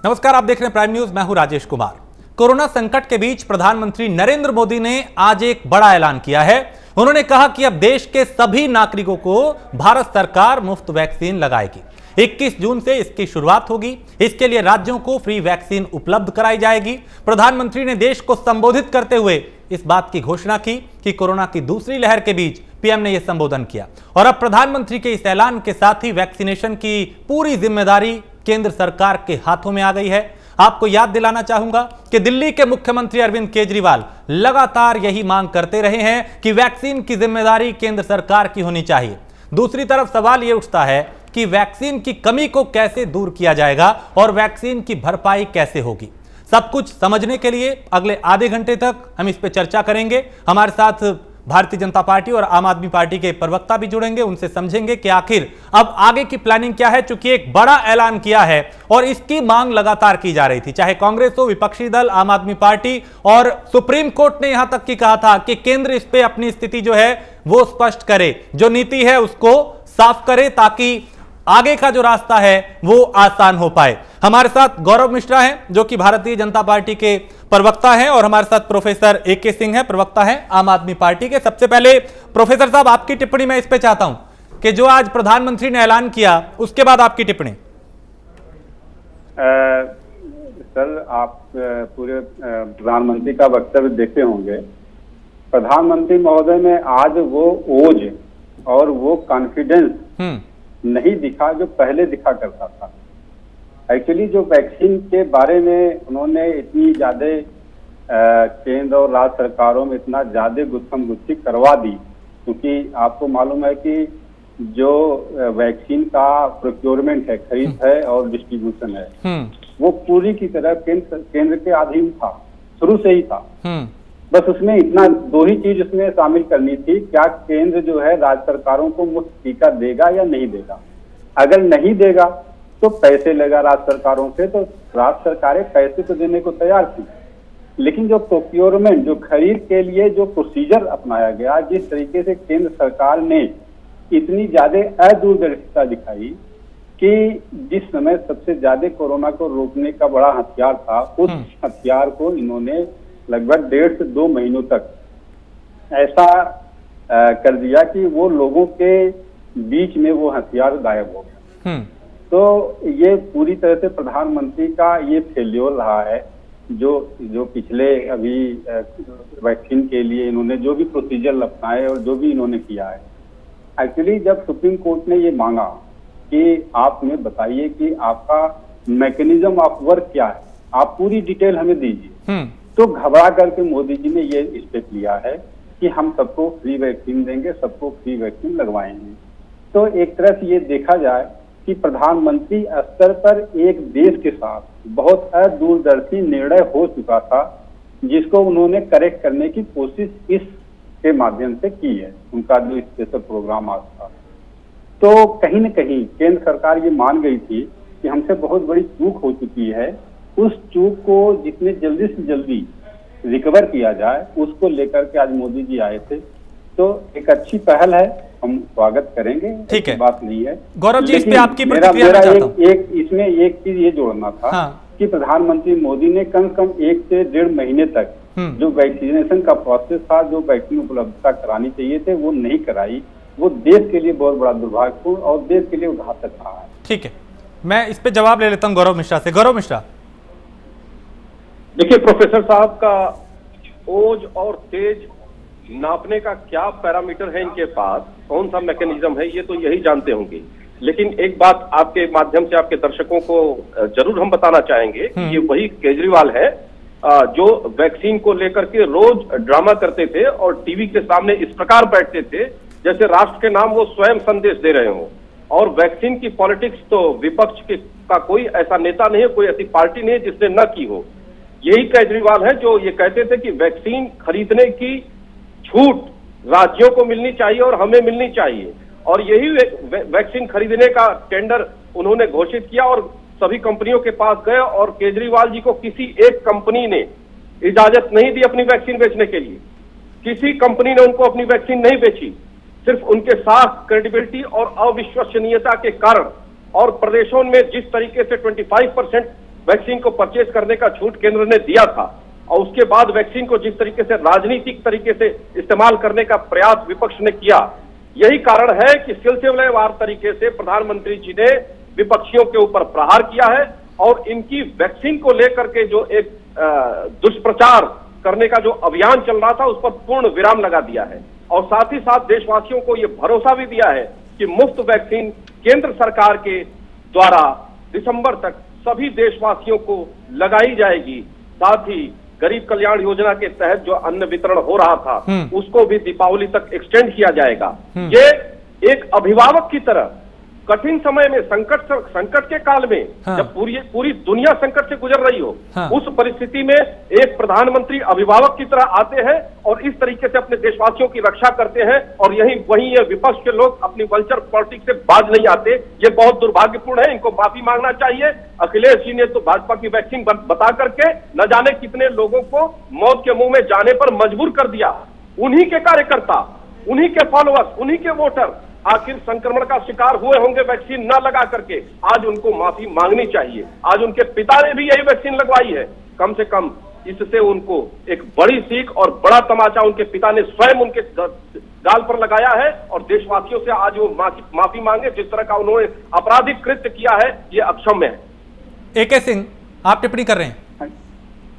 नमस्कार, आप देख रहे हैं प्राइम न्यूज। मैं हूं राजेश कुमार। कोरोना संकट के बीच प्रधानमंत्री नरेंद्र मोदी ने आज एक बड़ा ऐलान किया है। उन्होंने कहा कि अब देश के सभी नागरिकों को भारत सरकार मुफ्त वैक्सीन लगाएगी। 21 जून से इसकी शुरुआत होगी। इसके लिए राज्यों को फ्री वैक्सीन उपलब्ध कराई जाएगी। प्रधानमंत्री ने देश को संबोधित करते हुए इस बात की घोषणा की कि कोरोना की दूसरी लहर के बीच पीएम ने यह संबोधन किया और अब प्रधानमंत्री के इस ऐलान के साथ ही वैक्सीनेशन की पूरी जिम्मेदारी केंद्र सरकार के हाथों में आ गई है। आपको याद दिलाना चाहूंगा कि दिल्ली के मुख्यमंत्री अरविंद केजरीवाल लगातार यही मांग करते रहे हैं कि वैक्सीन की जिम्मेदारी केंद्र सरकार की होनी चाहिए। दूसरी तरफ सवाल यह उठता है कि वैक्सीन की कमी को कैसे दूर किया जाएगा और वैक्सीन की भरपाई कैसे होगी। सब कुछ समझने के लिए अगले आधे घंटे तक हम इस पर चर्चा करेंगे। हमारे साथ भारतीय जनता पार्टी और आम आदमी पार्टी के प्रवक्ता भी जुड़ेंगे। उनसे समझेंगे कि आखिर अब आगे की प्लानिंग क्या है, चूंकि एक बड़ा ऐलान किया है और इसकी मांग लगातार की जा रही थी, चाहे कांग्रेस हो, विपक्षी दल, आम आदमी पार्टी, और सुप्रीम कोर्ट ने यहां तक की कहा था कि केंद्र इस पे अपनी स्थिति जो है वो स्पष्ट करे, जो नीति है उसको साफ करे ताकि आगे का जो रास्ता है वो आसान हो पाए। हमारे साथ गौरव मिश्रा हैं जो कि भारतीय जनता पार्टी के प्रवक्ता हैं और हमारे साथ प्रोफेसर ए.के. सिंह हैं, प्रवक्ता हैं आम आदमी पार्टी के। सबसे पहले प्रोफेसर साहब, आपकी टिप्पणी मैं इस पे चाहता हूं कि जो आज प्रधानमंत्री ने ऐलान किया उसके बाद आपकी टिप्पणी। सर, आप पूरे प्रधानमंत्री का वक्तव्य देखते होंगे। प्रधानमंत्री महोदय में आज वो ओज और वो कॉन्फिडेंस नहीं दिखा जो पहले दिखा करता था। एक्चुअली जो वैक्सीन के बारे में उन्होंने इतनी ज्यादा केंद्र और राज्य सरकारों में इतना ज्यादा गुत्थम गुत्थी करवा दी, क्योंकि आपको मालूम है कि जो वैक्सीन का प्रोक्योरमेंट है, खरीद है और डिस्ट्रीब्यूशन है, वो पूरी की तरह केंद्र के अधीन था, शुरू से ही था। बस उसमें इतना दो ही चीज उसमें शामिल करनी थी, क्या केंद्र जो है राज्य सरकारों को मुफ्त टीका देगा या नहीं देगा। अगर नहीं देगा तो पैसे लेगा राज्य सरकारों से, तो राज्य सरकारें पैसे तो देने को तैयार थी, लेकिन जो प्रोक्योरमेंट, जो खरीद के लिए जो प्रोसीजर अपनाया गया, जिस तरीके से केंद्र सरकार ने इतनी ज्यादा अदूरदर्शिता दिखाई कि जिस समय सबसे ज्यादा कोरोना को रोकने का बड़ा हथियार था, उस हथियार को इन्होंने लगभग 1.5 से 2 महीनों तक ऐसा कर दिया कि वो लोगों के बीच में वो हथियार गायब हो गया। तो ये पूरी तरह से प्रधानमंत्री का ये फेल्योर रहा है। जो पिछले अभी वैक्सीन के लिए इन्होंने जो भी प्रोसीजर अपनाए और जो भी इन्होंने किया है, एक्चुअली जब सुप्रीम कोर्ट ने ये मांगा कि आप हमें बताइए कि आपका मैकेनिज्म ऑफ वर्क क्या है, आप पूरी डिटेल हमें दीजिए, तो घबरा करके मोदी जी ने ये स्टेप लिया है कि हम सबको फ्री वैक्सीन देंगे, सबको फ्री वैक्सीन लगवाएंगे। तो एक तरह से ये देखा जाए कि प्रधानमंत्री स्तर पर एक देश के साथ बहुत अदूरदर्शी निर्णय हो चुका था, जिसको उन्होंने करेक्ट करने की कोशिश इस के माध्यम से की है। उनका जो स्पेशल प्रोग्राम आज था, तो कहीं न कहीं केंद्र सरकार ये मान गई थी कि हमसे बहुत बड़ी चूक हो चुकी है। उस चूक को जितने जल्दी से जल्दी रिकवर किया जाए, उसको लेकर के आज मोदी जी आए थे। तो एक अच्छी पहल है, हम स्वागत करेंगे, ठीक है, बात नहीं है। गौरव जी, इस पे आपकी प्रतिक्रिया मैं चाहता हूं। इसमें एक चीज ये जोड़ना था कि प्रधानमंत्री मोदी ने कम से कम 1 से 1.5 महीने तक जो वैक्सीनेशन का प्रोसेस था, जो वैक्सीन उपलब्धता करानी चाहिए थे, वो नहीं कराई। वो देश के लिए बहुत बड़ा दुर्भाग्यपूर्ण और देश के लिए घातक रहा है। ठीक है, मैं इस पे जवाब ले लेता हूँ गौरव मिश्रा से। गौरव मिश्रा, देखिए, प्रोफेसर साहब का ओज और तेज नापने का क्या पैरामीटर है इनके पास, कौन सा मैकेनिज्म है, ये तो यही जानते होंगे। लेकिन एक बात आपके माध्यम से आपके दर्शकों को जरूर हम बताना चाहेंगे, ये वही केजरीवाल है जो वैक्सीन को लेकर के रोज ड्रामा करते थे और टीवी के सामने इस प्रकार बैठते थे जैसे राष्ट्र के नाम वो स्वयं संदेश दे रहे हो। और वैक्सीन की पॉलिटिक्स तो विपक्ष का कोई ऐसा नेता नहीं है, कोई ऐसी पार्टी नहीं है जिसने न की हो। यही केजरीवाल है जो ये कहते थे कि वैक्सीन खरीदने की छूट राज्यों को मिलनी चाहिए और हमें मिलनी चाहिए, और यही वैक्सीन खरीदने का टेंडर उन्होंने घोषित किया और सभी कंपनियों के पास गए और केजरीवाल जी को किसी एक कंपनी ने इजाजत नहीं दी अपनी वैक्सीन बेचने के लिए। किसी कंपनी ने उनको अपनी वैक्सीन नहीं बेची, सिर्फ उनके साथ क्रेडिबिलिटी और अविश्वसनीयता के कारण और प्रदेशों में जिस तरीके से 25% वैक्सीन को परचेज करने का छूट केंद्र ने दिया था और उसके बाद वैक्सीन को जिस तरीके से राजनीतिक तरीके से इस्तेमाल करने का प्रयास विपक्ष ने किया, यही कारण है कि सिलसिलेवार तरीके से प्रधानमंत्री जी ने विपक्षियों के ऊपर प्रहार किया है और इनकी वैक्सीन को लेकर के जो एक दुष्प्रचार करने का जो अभियान चल रहा था उस पर पूर्ण विराम लगा दिया है और साथ ही साथ देशवासियों को यह भरोसा भी दिया है कि मुफ्त वैक्सीन केंद्र सरकार के द्वारा दिसंबर तक सभी देशवासियों को लगाई जाएगी। साथ ही गरीब कल्याण योजना के तहत जो अन्न वितरण हो रहा था उसको भी दीपावली तक एक्सटेंड किया जाएगा। ये एक अभिभावक की तरह कठिन समय में संकट के काल में जब पूरी दुनिया संकट से गुजर रही हो, उस परिस्थिति में एक प्रधानमंत्री अभिभावक की तरह आते हैं और इस तरीके से अपने देशवासियों की रक्षा करते हैं और वहीं ये विपक्ष के लोग अपनी वल्चर पॉलिटिक्स से बाज नहीं आते। ये बहुत दुर्भाग्यपूर्ण है, इनको माफी मांगना चाहिए। अखिलेश जी ने तो भाजपा की वैक्सीन बता करके न जाने कितने लोगों को मौत के मुंह में जाने पर मजबूर कर दिया। उन्हीं के कार्यकर्ता, उन्हीं के फॉलोअर्स, उन्हीं के वोटर आखिर संक्रमण का शिकार हुए होंगे वैक्सीन न लगा करके। आज उनको माफी मांगनी चाहिए। आज उनके पिता ने भी यही वैक्सीन लगवाई है। कम से कम इससे उनको एक बड़ी सीख और बड़ा तमाचा उनके पिता ने स्वयं उनके गाल पर लगाया है और देशवासियों से आज वो माफी मांगे। जिस तरह का उन्होंने आपराधिक कृत्य किया है, ये अक्षम्य है। AK सिंह, आप टिप्पणी कर रहे हैं?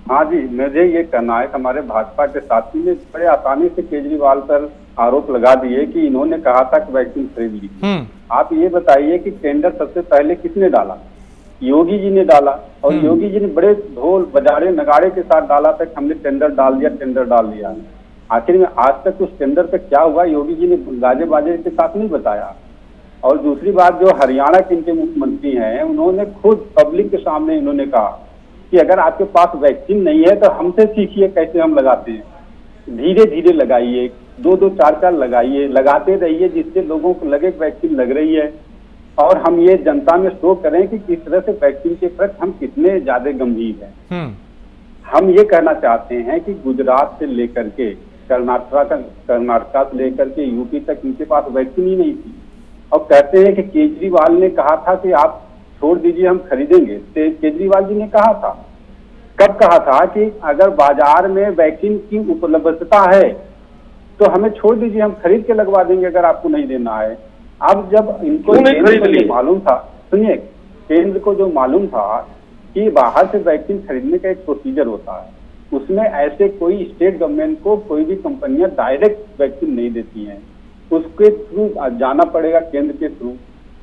हाँ जी, मुझे ये कहना है, हमारे भाजपा के साथी ने बड़े आसानी से केजरीवाल पर आरोप लगा दिए कि इन्होंने कहा था कि वैक्सीन खरीद ली। आप ये बताइए कि टेंडर सबसे पहले किसने डाला? योगी जी ने डाला और योगी जी ने बड़े ढोल बजारे नगाड़े के साथ डाला था कि हमने टेंडर डाल दिया। आखिर में आज तक उस टेंडर पे क्या हुआ, योगी जी ने गाजे बाजे के साथ नहीं बताया। और दूसरी बात, जो हरियाणा के इनके मुख्यमंत्री हैं, उन्होंने खुद पब्लिक के सामने इन्होंने कहा कि अगर आपके पास वैक्सीन नहीं है तो हमसे सीखिए कैसे हम लगाते हैं। धीरे धीरे लगाइए, 2-2, 4-4 लगाइए, लगाते रहिए जिससे लोगों को लगे वैक्सीन लग रही है और हम ये जनता में शो करें कि किस तरह से वैक्सीन के प्रति हम कितने ज्यादा गंभीर हैं। हम ये कहना चाहते हैं कि गुजरात से लेकर के कर्नाटका से लेकर के यूपी तक इनके पास वैक्सीन ही नहीं थी और कहते हैं कि केजरीवाल ने कहा था कि आप छोड़ दीजिए, हम खरीदेंगे। केजरीवाल जी ने कहा था, कब कहा था कि अगर बाजार में वैक्सीन की उपलब्धता है तो हमें छोड़ दीजिए, हम खरीद के लगवा देंगे अगर आपको नहीं देना है। अब जब इनको मालूम था, सुनिए, केंद्र को जो मालूम था कि बाहर से वैक्सीन खरीदने का एक प्रोसीजर होता है, उसमें ऐसे कोई स्टेट गवर्नमेंट को कोई भी कंपनियां डायरेक्ट वैक्सीन नहीं देती हैं, उसके थ्रू जाना पड़ेगा, केंद्र के थ्रू।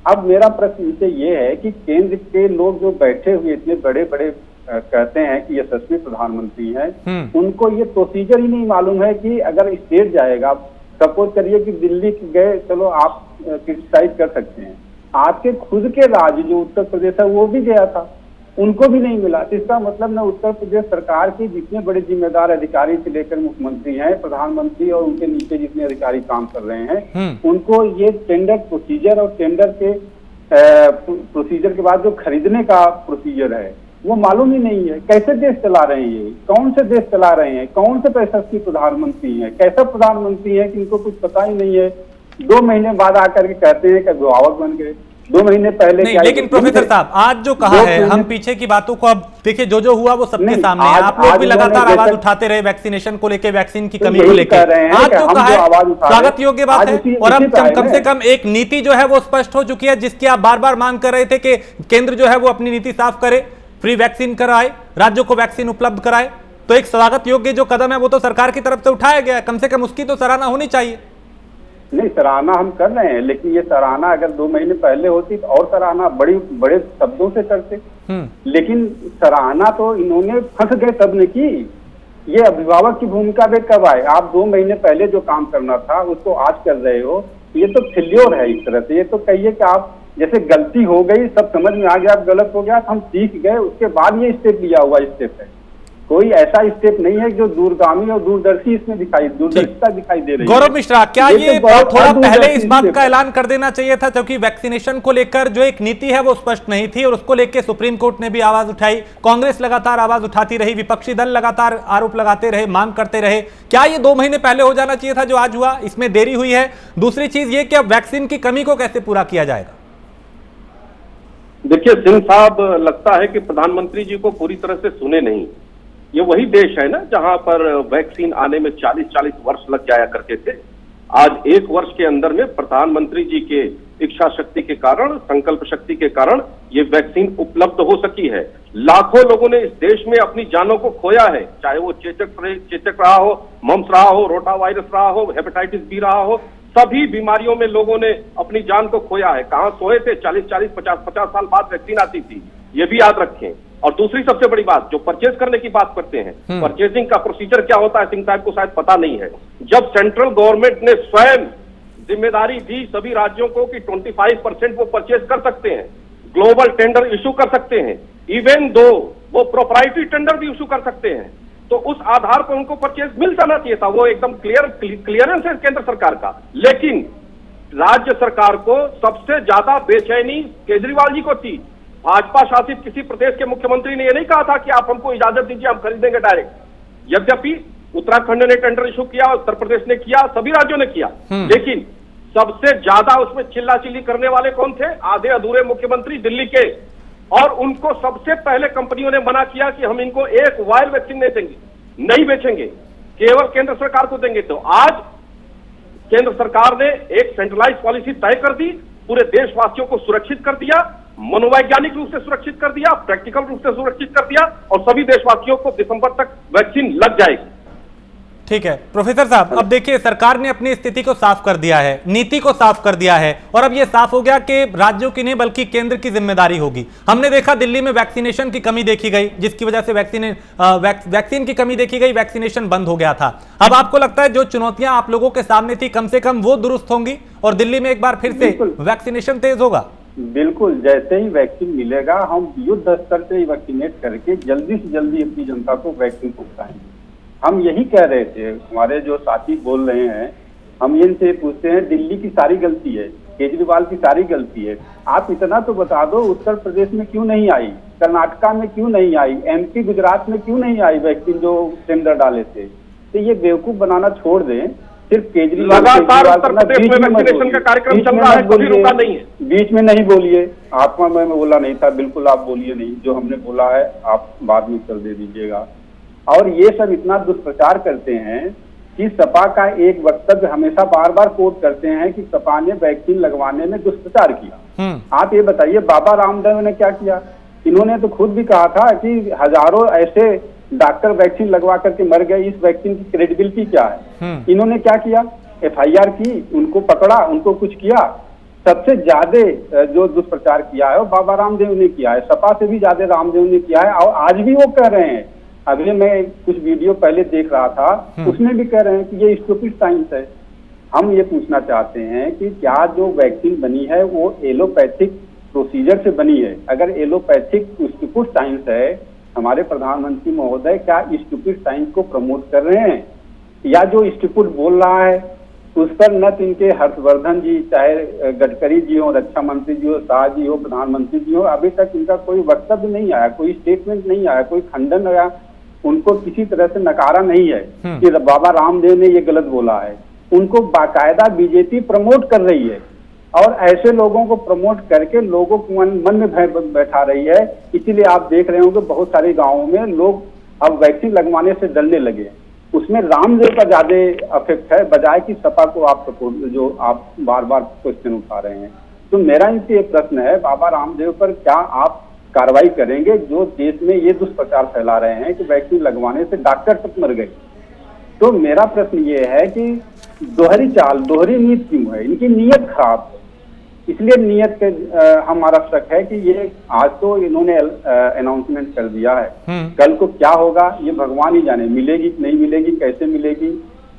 अब मेरा प्रश्न इनसे ये है कि केंद्र के लोग जो बैठे हुए इतने बड़े बड़े कहते हैं कि यशस्वी प्रधानमंत्री हैं, उनको ये प्रोसीजर ही नहीं मालूम है कि अगर स्टेट जाएगा, सपोज करिए कि दिल्ली गए, चलो आप क्रिटिसाइज कर सकते हैं, आपके खुद के राज्य जो उत्तर प्रदेश है वो भी गया था, उनको भी नहीं मिला। इसका मतलब ना उत्तर प्रदेश सरकार के जितने बड़े जिम्मेदार अधिकारी से लेकर मुख्यमंत्री हैं, प्रधानमंत्री और उनके नीचे जितने अधिकारी काम कर रहे हैं, उनको ये टेंडर प्रोसीजर और टेंडर के प्रोसीजर के बाद जो खरीदने का प्रोसीजर है वो मालूम ही नहीं है। कैसे देश चला रहे हैं ये? कौन से देश चला रहे हैं? कौन से यशस्वी प्रधानमंत्री हैं? कैसा प्रधानमंत्री है कि इनको कुछ पता ही नहीं है? 2 महीने बाद आकर के कहते हैं कि अभिभावक बन गए। 2 महीने पहले नहीं, लेकिन प्रोफेसर साहब आज जो कहा है, हम पीछे की बातों को अब देखिए, जो हुआ वो सबके सामने है। आप लोग भी लगातार आवाज उठाते रहे वैक्सीनेशन को लेकर, वैक्सीन की कमी को लेकर। आज जो कहा है स्वागत योग्य बात है और अब कम से कम एक नीति जो है वो स्पष्ट हो चुकी है, जिसकी आप बार बार मांग कर रहे थे कि केंद्र जो है वो अपनी नीति साफ करे, फ्री वैक्सीन कराए, राज्यों को वैक्सीन उपलब्ध कराए। तो एक स्वागत योग्य जो कदम है वो तो सरकार की तरफ से उठाया गया है, कम से कम उसकी तो सराहना होनी चाहिए। नहीं, सराहना हम कर रहे हैं, लेकिन ये सराहना अगर 2 महीने पहले होती तो और सराहना बड़े शब्दों से करते। लेकिन सराहना तो इन्होंने फंस गए तब ने की। ये अभिभावक की भूमिका में कब आए? आप 2 महीने पहले जो काम करना था उसको आज कर रहे हो, ये तो फेल्योर है एक तरह से। ये तो कहिए कि आप जैसे गलती हो गई, सब समझ में आ गया, अब गलत हो गया, हम सीख गए, उसके बाद ये स्टेप लिया हुआ स्टेप है। कोई ऐसा स्टेप नहीं है जो दूरगामी और दूरदर्शी इसमें दूरदर्शिता दिखाई दे रही है। गौरव मिश्रा, क्या ये थोड़ा पहले इस बात का ऐलान कर देना चाहिए था, क्योंकि वैक्सीनेशन को लेकर जो एक नीति है वो स्पष्ट नहीं थी और उसको लेकर सुप्रीम कोर्ट ने भी आवाज उठाई, कांग्रेस लगातार आवाज उठाती रही, विपक्षी दल लगातार आरोप लगाते रहे, मांग करते रहे। क्या ये 2 महीने पहले हो जाना चाहिए था जो आज हुआ? इसमें देरी हुई है। दूसरी चीज ये कि अब वैक्सीन की कमी को कैसे पूरा किया जाएगा? देखिए सिंह साहब, लगता है कि प्रधानमंत्री जी को पूरी तरह से सुने नहीं। ये वही देश है ना जहां पर वैक्सीन आने में 40-40 वर्ष लग जाया करते थे। आज 1 वर्ष के अंदर में प्रधानमंत्री जी के इच्छा शक्ति के कारण, संकल्प शक्ति के कारण ये वैक्सीन उपलब्ध हो सकी है। लाखों लोगों ने इस देश में अपनी जानों को खोया है, चाहे वो चेचक रहा हो, मम्स रहा हो, रोटा वायरस रहा हो, हेपेटाइटिस बी रहा हो, सभी बीमारियों में लोगों ने अपनी जान को खोया है। कहां सोए थे? 40-40, 50-50 साल बाद वैक्सीन आती थी, ये भी याद रखें। और दूसरी सबसे बड़ी बात, जो परचेज करने की बात करते हैं, परचेजिंग का प्रोसीजर क्या होता है सिंह साहब को शायद पता नहीं है। जब सेंट्रल गवर्नमेंट ने स्वयं जिम्मेदारी दी सभी राज्यों को कि 25% वो परचेज कर सकते हैं, ग्लोबल टेंडर इशू कर सकते हैं, इवन दो वो प्रोप्राइटरी टेंडर भी इशू कर सकते हैं, तो उस आधार पर उनको परचेज मिल जाना चाहिए था। वो एकदम क्लियरेंस है केंद्र सरकार का। लेकिन राज्य सरकार को सबसे ज्यादा बेचैनी केजरीवाल जी को थी। भाजपा शासित किसी प्रदेश के मुख्यमंत्री ने यह नहीं कहा था कि आप हमको इजाजत दीजिए, हम खरीदेंगे डायरेक्ट। यद्यपि उत्तराखंड ने टेंडर इशू किया, उत्तर प्रदेश ने किया, सभी राज्यों ने किया, लेकिन सबसे ज्यादा उसमें चिल्लाचिल्ली करने वाले कौन थे? आधे अधूरे मुख्यमंत्री दिल्ली के। और उनको सबसे पहले कंपनियों ने मना किया कि हम इनको एक वायल वैक्सीन नहीं देंगे, नहीं बेचेंगे, केवल केंद्र सरकार को देंगे। तो आज केंद्र सरकार ने एक सेंट्रलाइज पॉलिसी तय कर दी, पूरे देशवासियों को सुरक्षित कर दिया, मनोवैज्ञानिक रूप से सुरक्षित कर दिया, प्रैक्टिकल रूप से सुरक्षित कर दिया, और सभी देशवासियों को दिसंबर तक वैक्सीन लग जाएगी। ठीक है प्रोफेसर साहब, अब देखिए सरकार ने अपनी स्थिति को साफ कर दिया है, नीति को साफ कर दिया है, और अब यह साफ हो गया कि राज्यों की नहीं बल्कि केंद्र की जिम्मेदारी होगी। हमने देखा दिल्ली में वैक्सीनेशन की कमी देखी गई, जिसकी वजह से वैक्सीन की कमी देखी गई, वैक्सीनेशन बंद हो गया था। अब आपको लगता है जो चुनौतियां आप लोगों के सामने थी कम से कम वो दुरुस्त होंगी और दिल्ली में एक बार फिर से वैक्सीनेशन तेज होगा? बिल्कुल, जैसे ही वैक्सीन मिलेगा हम युद्ध स्तर से वैक्सीनेट करके जल्दी से जल्दी अपनी जनता को वैक्सीन पहुंचाएंगे। हम यही कह रहे थे, हमारे जो साथी बोल रहे हैं, हम इनसे पूछते हैं दिल्ली की सारी गलती है, केजरीवाल की सारी गलती है, आप इतना तो बता दो उत्तर प्रदेश में क्यों नहीं आई, कर्नाटका में क्यों नहीं आई, एमपी गुजरात में क्यों नहीं आई वैक्सीन जो टेंडर डाले थे। तो ये बेवकूफ बनाना छोड़ दें। सिर्फ केजरीवाल लगातार उत्तर प्रदेश में वैक्सीनेशन का कार्यक्रम चल रहा है, कभी रुका नहीं है। बीच में नहीं बोलिए, आपका मैं बोला नहीं था, बिल्कुल आप बोलिए नहीं, जो हमने बोला है आप बाद में उत्तर दे दीजिएगा। और ये सब इतना दुष्प्रचार करते हैं कि सपा का एक वक्तव्य हमेशा बार बार कोट करते हैं कि सपा ने वैक्सीन लगवाने में दुष्प्रचार किया। आप ये बताइए बाबा रामदेव ने क्या किया? इन्होंने तो खुद भी कहा था कि हजारों ऐसे डॉक्टर वैक्सीन लगवा करके मर गए, इस वैक्सीन की क्रेडिबिलिटी क्या है? इन्होंने क्या किया? FIR की, उनको पकड़ा, उनको कुछ किया। सबसे ज्यादा जो दुष्प्रचार किया है वो बाबा रामदेव ने किया है, सपा से भी ज्यादा रामदेव ने किया है। और आज भी वो कह रहे हैं, अभी मैं कुछ वीडियो पहले देख रहा था, उसमें भी कह रहे हैं कि ये स्टूपिड साइंस है। हम ये पूछना चाहते हैं कि क्या जो वैक्सीन बनी है वो एलोपैथिक प्रोसीजर से बनी है? अगर एलोपैथिक स्टूपिड साइंस है, हमारे प्रधानमंत्री महोदय क्या स्टूपिड साइंस को प्रमोट कर रहे हैं? या जो स्टूपिड बोल रहा है उस पर न तो इनके हर्षवर्धन जी, चाहे गडकरी जी हो, रक्षा मंत्री जी हो, शाह जी हो, प्रधानमंत्री जी हो, अभी तक इनका कोई वक्तव्य नहीं आया, कोई स्टेटमेंट नहीं आया, कोई खंडन आया, उनको किसी तरह से नकारा नहीं है कि बाबा रामदेव ने ये गलत बोला है। उनको बाकायदा बीजेपी प्रमोट कर रही है और ऐसे लोगों को प्रमोट करके लोगों को मन में बैठा रही है। इसीलिए आप देख रहे होंगे बहुत सारे गांवों में लोग अब वैक्सीन लगवाने से डरने लगे। उसमें रामदेव का ज्यादा अफेक्ट है बजाय कि सपा को आप सपोर्ट, जो आप बार बार क्वेश्चन उठा रहे हैं। तो मेरा इनसे ये प्रश्न है, बाबा रामदेव पर क्या आप कार्रवाई करेंगे जो देश में ये दुष्प्रचार फैला रहे हैं कि वैक्सीन लगवाने से डॉक्टर तक मर गए? तो मेरा प्रश्न ये है कि दोहरी चाल, दोहरी नीति क्यों है? इनकी नीयत खराब है, इसलिए नीयत पे हमारा शक है कि ये आज तो इन्होंने अनाउंसमेंट कर दिया है, कल को क्या होगा ये भगवान ही जाने। मिलेगी नहीं मिलेगी, कैसे मिलेगी,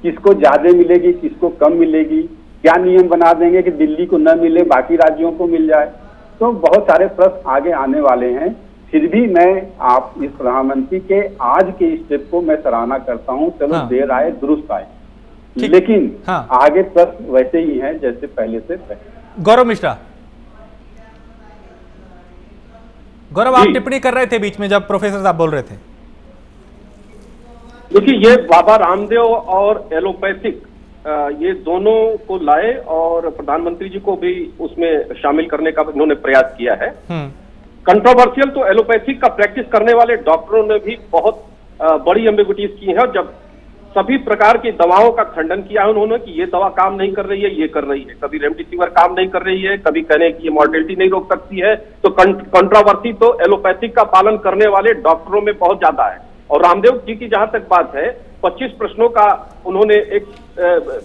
किसको ज्यादा मिलेगी, किसको कम मिलेगी, क्या नियम बना देंगे कि दिल्ली को न मिले बाकी राज्यों को मिल जाए। तो बहुत सारे प्रश्न आगे आने वाले हैं। फिर भी मैं आप इस प्रधानमंत्री के आज के स्टेप को मैं सराहना करता हूं। चलो देर आए दुरुस्त आए, लेकिन आगे प्रश्न वैसे ही हैं जैसे पहले से पहले। गौरव मिश्रा, गौरव आप टिप्पणी कर रहे थे बीच में जब प्रोफेसर साहब बोल रहे थे। देखिए ये बाबा रामदेव और एलोपैथिक ये दोनों को लाए और प्रधानमंत्री जी को भी उसमें शामिल करने का इन्होंने प्रयास किया है। कंट्रोवर्शियल तो एलोपैथिक का प्रैक्टिस करने वाले डॉक्टरों ने भी बहुत बड़ी एम्बिगुइटीज की है, और जब सभी प्रकार की दवाओं का खंडन किया है उन्होंने कि ये दवा काम नहीं कर रही है, ये कर रही है, कभी रेमडेसिविर काम नहीं कर रही है, कभी कहने कि ये मॉर्टेलिटी नहीं रोक सकती है। तो कंट्रोवर्सी तो एलोपैथिक का पालन करने वाले डॉक्टरों में बहुत ज्यादा है। और रामदेव जी की जहां तक बात है, 25 प्रश्नों का उन्होंने एक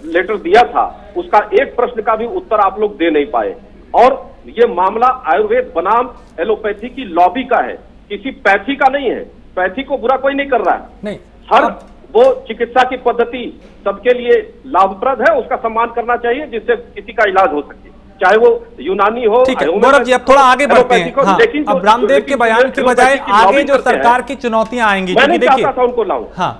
लेटर दिया था, उसका एक प्रश्न का भी उत्तर आप लोग दे नहीं पाए। और ये मामला आयुर्वेद बनाम एलोपैथी की लॉबी का है, किसी पैथी का नहीं है। पैथी को बुरा कोई नहीं कर रहा है, नहीं, हर वो चिकित्सा की पद्धति सबके लिए लाभप्रद है, उसका सम्मान करना चाहिए जिससे किसी का इलाज हो सके, चाहे वो यूनानी हो। ठीक है गौरव जी, अब थोड़ा आगे बढ़ते हैं। हाँ, अब रामदेव के बयान की बजाय आगे जो सरकार की चुनौतियां आएंगी, मैं नहीं चाहता था उनको लाऊं। हाँ,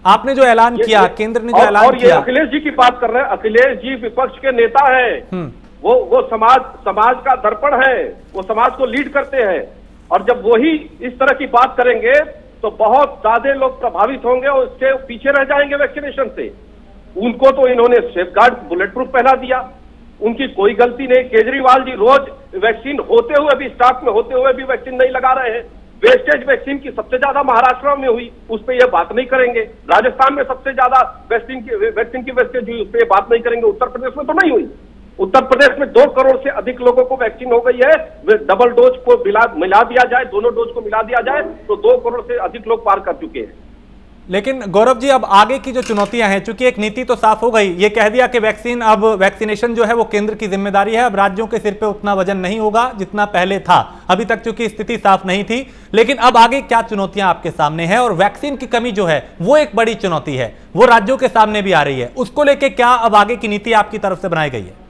आपने जो ऐलान किया, केंद्र ने जो ऐलान किया, ये अखिलेश जी की बात कर रहे हैं। अखिलेश जी विपक्ष के नेता है, वो समाज का दर्पण है, वो समाज को लीड करते हैं। और जब वही इस तरह की बात करेंगे तो बहुत ज्यादा लोग प्रभावित होंगे और इसके पीछे रह जाएंगे वैक्सीनेशन से। उनको तो इन्होंने सेफगार्ड बुलेट प्रूफ पहना दिया, उनकी कोई गलती नहीं। केजरीवाल जी रोज वैक्सीन होते हुए भी, स्टॉक में होते हुए भी वैक्सीन नहीं लगा रहे हैं। वेस्टेज वैक्सीन की सबसे ज्यादा महाराष्ट्र में हुई, उस पर यह बात नहीं करेंगे। राजस्थान में सबसे ज्यादा वैक्सीन की वेस्टेज हुई, उस पर बात नहीं करेंगे। उत्तर प्रदेश में तो नहीं हुई। उत्तर प्रदेश में 2 करोड़ से अधिक लोगों को वैक्सीन हो गई है। डबल डोज को मिला दिया जाए, दोनों डोज को मिला दिया जाए तो 2 करोड़ से अधिक लोग पार कर चुके हैं। लेकिन गौरव जी, अब आगे की जो चुनौतियां हैं, चूंकि एक नीति तो साफ हो गई, ये कह दिया कि वैक्सीनेशन जो है वो केंद्र की जिम्मेदारी है, अब राज्यों के सिर पे उतना वजन नहीं होगा जितना पहले था। अभी तक चूंकि स्थिति साफ नहीं थी, लेकिन अब आगे क्या चुनौतियां आपके सामने है? और वैक्सीन की कमी जो है वो एक बड़ी चुनौती है, वो राज्यों के सामने भी आ रही है। उसको लेकर क्या अब आगे की नीति आपकी तरफ से बनाई गई है?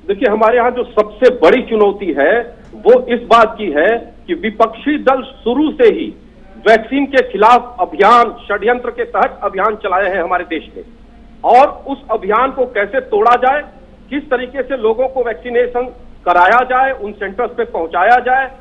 देखिए, हमारे यहाँ जो सबसे बड़ी चुनौती है वो इस बात की है कि विपक्षी दल शुरू से ही वैक्सीन के खिलाफ अभियान, षड्यंत्र के तहत अभियान चलाए हैं हमारे देश में। और उस अभियान को कैसे तोड़ा जाए, किस तरीके से लोगों को वैक्सीनेशन कराया जाए, उन सेंटर्स पे पहुंचाया जाए,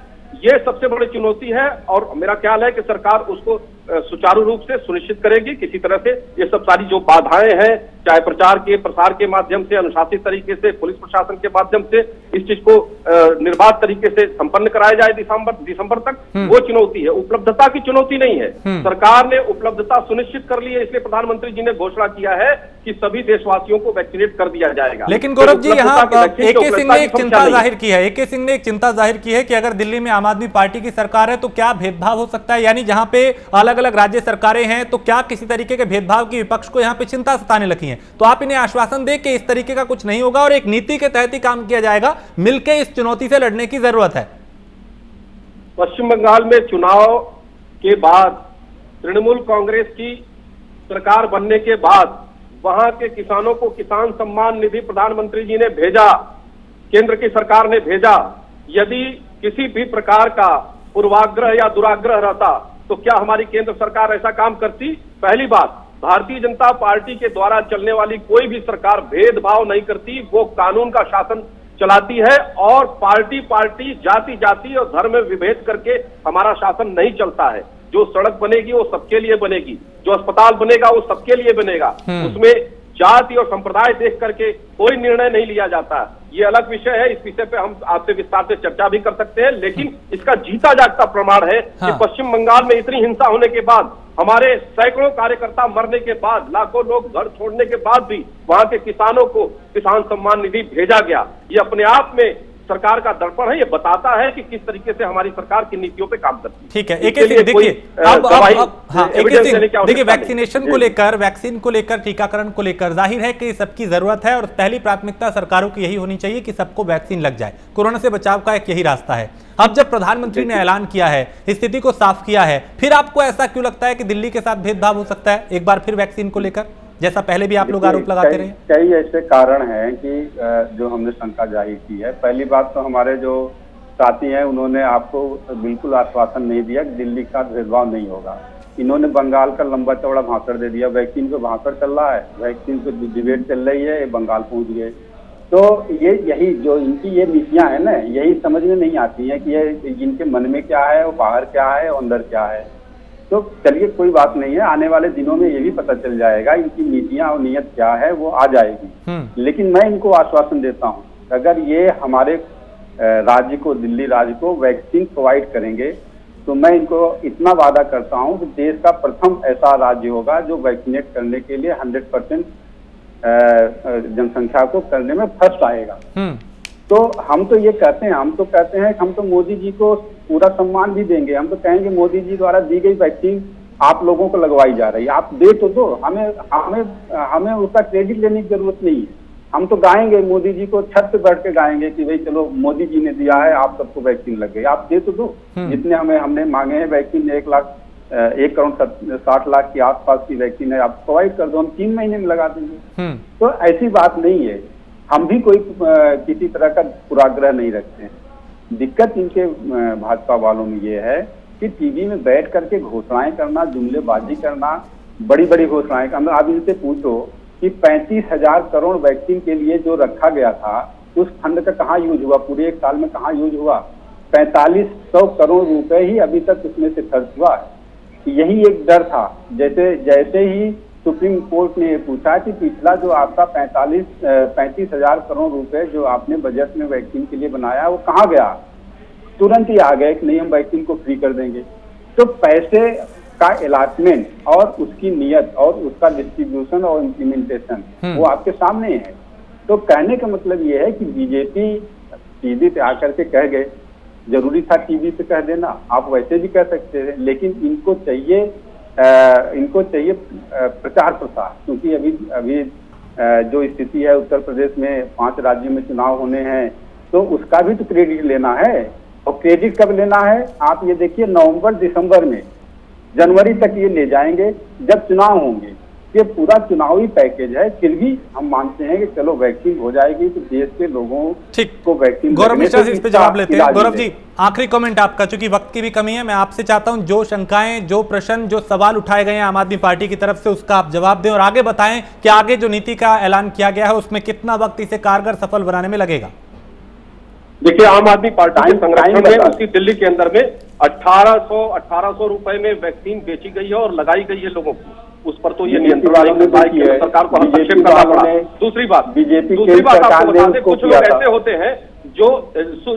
ये सबसे बड़ी चुनौती है। और मेरा ख्याल है कि सरकार उसको सुचारू रूप से सुनिश्चित करेगी। किसी तरह से ये सब सारी जो बाधाएं हैं, चाहे प्रचार के प्रसार के माध्यम से, अनुशासित तरीके से, पुलिस प्रशासन के माध्यम से इस चीज को निर्बाध तरीके से संपन्न कराया जाए दिसंबर तक, वो चुनौती है। उपलब्धता की चुनौती नहीं है। सरकार ने उपलब्धता सुनिश्चित कर ली है, इसलिए प्रधानमंत्री जी ने घोषणा किया है कि सभी देशवासियों को वैक्सीनेट कर दिया जाएगा। लेकिन गौरव जी, यहाँ AK सिंह ने एक चिंता जाहिर की है, AK सिंह ने एक चिंता जाहिर की है कि अगर दिल्ली में आम आदमी पार्टी की सरकार है तो क्या भेदभाव हो सकता है? यानी जहां पे अलग अलग राज्य सरकारें हैं तो क्या किसी तरीके के भेदभाव की विपक्ष को यहां पे चिंता सताने लगी है? तो आप इन्हें आश्वासन दें कि इस तरीके का कुछ नहीं होगा और एक नीति के तहत ही काम किया जाएगा, मिलकर इस चुनौती से लड़ने की जरूरत है। पश्चिम बंगाल में चुनाव के बाद, तृणमूल कांग्रेस की सरकार बनने के बाद वहां के किसानों को किसान सम्मान निधि प्रधानमंत्री जी ने भेजा, केंद्र की सरकार ने भेजा। यदि किसी भी प्रकार का पूर्वाग्रह या दुराग्रह रहता तो क्या हमारी केंद्र सरकार ऐसा काम करती? पहली बात, भारतीय जनता पार्टी के द्वारा चलने वाली कोई भी सरकार भेदभाव नहीं करती, वो कानून का शासन चलाती है। और पार्टी जाति और धर्म में विभेद करके हमारा शासन नहीं चलता है। जो सड़क बनेगी वो सबके लिए बनेगी, जो अस्पताल बनेगा वो सबके लिए बनेगा। उसमें जाति और संप्रदाय देख करके कोई निर्णय नहीं लिया जाता। ये अलग विषय है, इस विषय पे हम आपसे विस्तार से चर्चा भी कर सकते हैं। लेकिन इसका जीता जागता प्रमाण है कि पश्चिम बंगाल में इतनी हिंसा होने के बाद, हमारे सैकड़ों कार्यकर्ता मरने के बाद, लाखों लोग घर छोड़ने के बाद भी वहां के किसानों को किसान सम्मान निधि भेजा गया। ये अपने आप में सरकार का दर्पण है, ये बताता है कि किस तरीके से हमारी सरकार की नीतियों पे काम करती है। ठीक है, देखिए वैक्सीनेशन को लेकर, वैक्सीन को लेकर, टीकाकरण को लेकर जाहिर है कि सबकी जरूरत है और पहली प्राथमिकता सरकारों की यही होनी चाहिए कि सबको वैक्सीन लग जाए। कोरोना से बचाव का एक यही रास्ता है। अब जब प्रधानमंत्री ने ऐलान किया है, स्थिति को साफ किया है, फिर आपको ऐसा क्यों लगता है कि दिल्ली के साथ भेदभाव हो सकता है एक बार फिर वैक्सीन को लेकर, जैसा पहले भी आप लोग आरोप लगाते रहे? कई ऐसे कारण हैं कि जो हमने शंका जाहिर की है। पहली बात तो हमारे जो साथी हैं उन्होंने आपको बिल्कुल आश्वासन नहीं दिया कि दिल्ली का भेदभाव नहीं होगा। इन्होंने बंगाल का लंबा चौड़ा भाषण दे दिया। वैक्सीन पे भाषण चल रहा है, वैक्सीन पे डिबेट चल रही है, ये बंगाल पहुंच गए। तो यही जो इनकी ये नीतियां है ना, यही समझ में नहीं आती है कि ये इनके मन में क्या है और बाहर क्या है और अंदर क्या है। तो चलिए कोई बात नहीं है, आने वाले दिनों में ये भी पता चल जाएगा इनकी नीतियां और नीयत क्या है, वो आ जाएगी। लेकिन मैं इनको आश्वासन देता हूं, अगर ये हमारे राज्य को, दिल्ली राज्य को वैक्सीन प्रोवाइड करेंगे, तो मैं इनको इतना वादा करता हूं कि देश का प्रथम ऐसा राज्य होगा जो वैक्सीनेट करने के लिए 100% जनसंख्या को करने में फर्स्ट आएगा। तो हम तो ये कहते हैं, हम तो मोदी जी को पूरा सम्मान भी देंगे। हम तो कहेंगे मोदी जी द्वारा दी गई वैक्सीन आप लोगों को लगवाई जा रही है, आप दे तो दो, हमें उसका क्रेडिट लेने की जरूरत नहीं है। हम तो गाएंगे, मोदी जी को छत पे बैठ के गाएंगे कि भाई चलो मोदी जी ने दिया है, आप सबको वैक्सीन लग गई, आप दे तो दो। जितने हमने मांगे हैं वैक्सीन, 1 करोड़ 60 लाख के आसपास की वैक्सीन है, आप प्रोवाइड कर दो, हम 3 महीने में लगा देंगे। तो ऐसी बात नहीं है, हम भी कोई किसी तरह का पूर्वाग्रह नहीं रखते हैं। दिक्कत इनके भाजपा वालों में ये है कि टीवी में बैठ करके घोषणाएं करना, जुमलेबाजी करना, बड़ी बड़ी घोषणाएं करना। आप इनसे पूछो कि 35,000 करोड़ वैक्सीन के लिए जो रखा गया था, उस फंड का कहाँ यूज हुआ? पूरे 1 साल में कहाँ यूज हुआ? 4500 करोड़ रुपए ही अभी तक उसमें से खर्च हुआ है। यही एक डर था, जैसे ही सुप्रीम कोर्ट ने पूछा कि पिछला जो आपका 35,000 करोड़ रुपए जो आपने बजट में वैक्सीन के लिए बनाया, वो कहाँ गया? तुरंत ही आ गए कि नहीं, हम वैक्सीन को फ्री कर देंगे। तो पैसे का अलॉटमेंट और उसकी नियत और उसका डिस्ट्रीब्यूशन और इम्प्लीमेंटेशन वो आपके सामने है। तो कहने का मतलब ये है कि बीजेपी टीवी पे आकर के कह गए, जरूरी था टीवी पे कह देना, आप वैसे भी कह सकते थे, लेकिन इनको चाहिए प्रचार प्रसार। क्योंकि अभी जो स्थिति है उत्तर प्रदेश में 5 राज्यों में चुनाव होने हैं, तो उसका भी तो क्रेडिट लेना है। और क्रेडिट कब लेना है? आप ये देखिए, नवंबर दिसंबर में, जनवरी तक ये ले जाएंगे जब चुनाव होंगे। ये पूरा चुनावी पैकेज है। फिर भी हम मानते हैं कि चलो वैक्सीन हो जाएगी तो देश के लोगों को वैक्सीन। गौरव मिश्रा जी इस पे जवाब लेते हैं। गौरव जी, आखिरी कमेंट आपका, चूंकि वक्त की भी कमी है, मैं आपसे चाहता हूं जो शंकाएं, जो प्रश्न, जो सवाल उठाए गए हैं आम आदमी पार्टी की तरफ से, उसका आप जवाब दें और आगे बताएं कि आगे जो नीति का ऐलान किया गया है उसमें कितना वक्त इसे कारगर सफल बनाने में लगेगा। देखिए, आम आदमी पार्टी के संगठन में उसकी दिल्ली के अंदर में 1800 रुपए में वैक्सीन बेची गई है और लगाई गई है लोगों को। उस पर तो ये नियंत्रण सरकार को हस्तक्षेप करना पड़ा। दूसरी बात आपको बता दें, कुछ लोग ऐसे होते हैं जो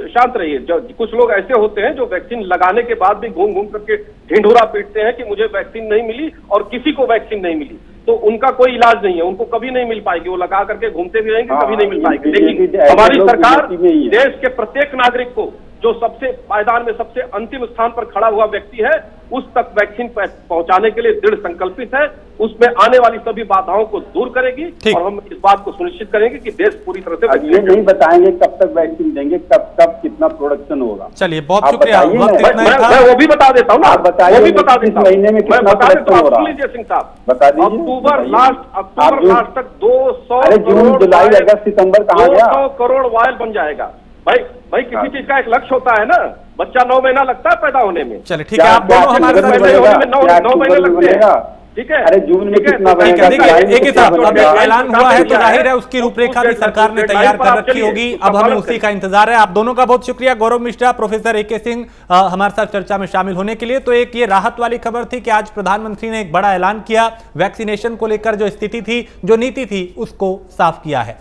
शांत रहिए, कुछ लोग ऐसे होते हैं जो वैक्सीन लगाने के बाद भी घूम घूम करके ढिंढोरा पीटते हैं कि मुझे वैक्सीन नहीं मिली और किसी को वैक्सीन नहीं मिली। तो उनका कोई इलाज नहीं है, उनको कभी नहीं मिल पाएगी, वो लगा करके घूमते भी रहेंगे, कभी नहीं मिल पाएगी। लेकिन हमारी सरकार देश के प्रत्येक नागरिक को, जो सबसे पायदान में सबसे अंतिम स्थान पर खड़ा हुआ व्यक्ति है, उस तक वैक्सीन पहुंचाने के लिए दृढ़ संकल्पित है। उसमें आने वाली सभी बाधाओं को दूर करेगी और हम इस बात को सुनिश्चित करेंगे कि देश पूरी तरह से। ये नहीं बताएंगे कब तक वैक्सीन देंगे, कब कितना प्रोडक्शन होगा। चलिए, बहुत शुक्रिया। मैं वो भी बता देता हूँ ना, बताइए, वो भी बता देता हूँ, महीने में कितना प्रोडक्शन हो रहा है। सिंह साहब, बता दीजिए। अक्टूबर लास्ट तक 200 जून, जुलाई, अगस्त, सितंबर कहाँ गया? 200 करोड़ वायल बन जाएगा। भाई किसी चीज का एक लक्ष्य होता है ना, बच्चा 9 महीना लगता है पैदा होने में। चलिए ठीक है, आप दोनों हमारे साथ 9 महीने लगते हैं, ठीक है। अरे जून में कितना बनेगा? एक ही साथ अब ऐलान हुआ है तो जाहिर है उसकी रूपरेखा भी सरकार ने तैयार कर रखी होगी। अब हमें उसी का इंतजार है। आप दोनों का बहुत शुक्रिया, गौरव मिश्रा, प्रोफेसर AK सिंह, हमारे साथ चर्चा में शामिल होने के लिए। तो एक ये राहत वाली खबर थी कि आज प्रधानमंत्री ने एक बड़ा ऐलान किया, वैक्सीनेशन को लेकर जो स्थिति थी, जो नीति थी, उसको साफ किया है।